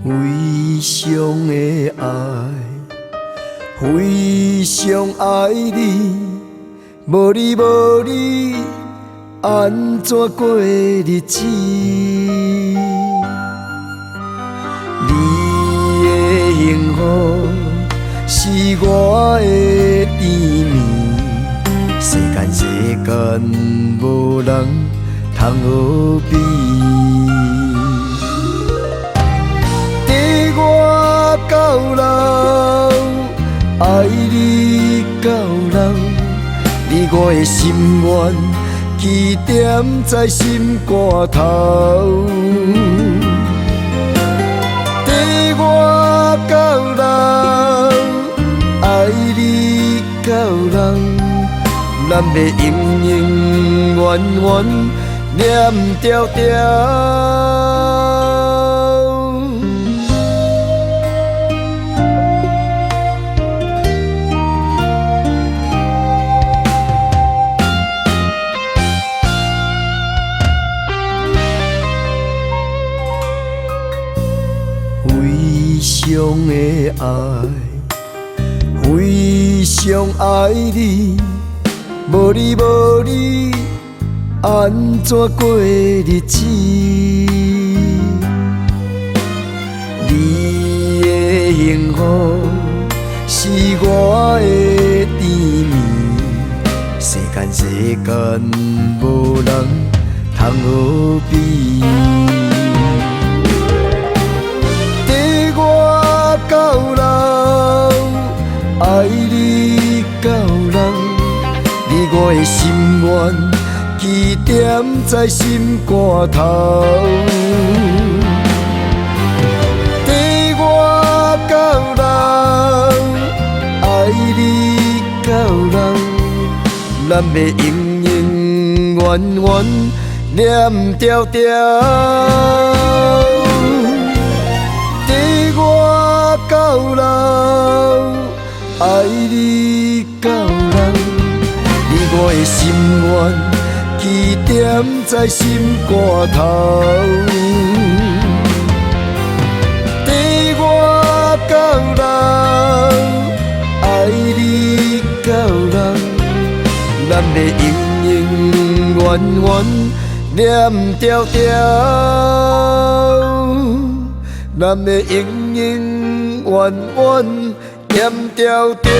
非常的爱，非常爱你，无你无你，安怎过日子？你的幸福是我的甜蜜，世间无人通好比。我到老，爱你到老，你我的心愿，起点在心肝头。跟我到老，爱你到老，咱要永永远远念条条。非常的爱，非常爱你，无你无你，安怎过日子？你的幸福是我的甜蜜，世间无人通好比。到老，爱你到老，你我的心愿，起点在心肝头。跟我到老，爱你到老，咱要永永远远念条条。到老，爱你到老，你我的心愿，起点在心肝头。跟我到老，爱你到老，咱要永永远远念条条，咱要永永远远念条条。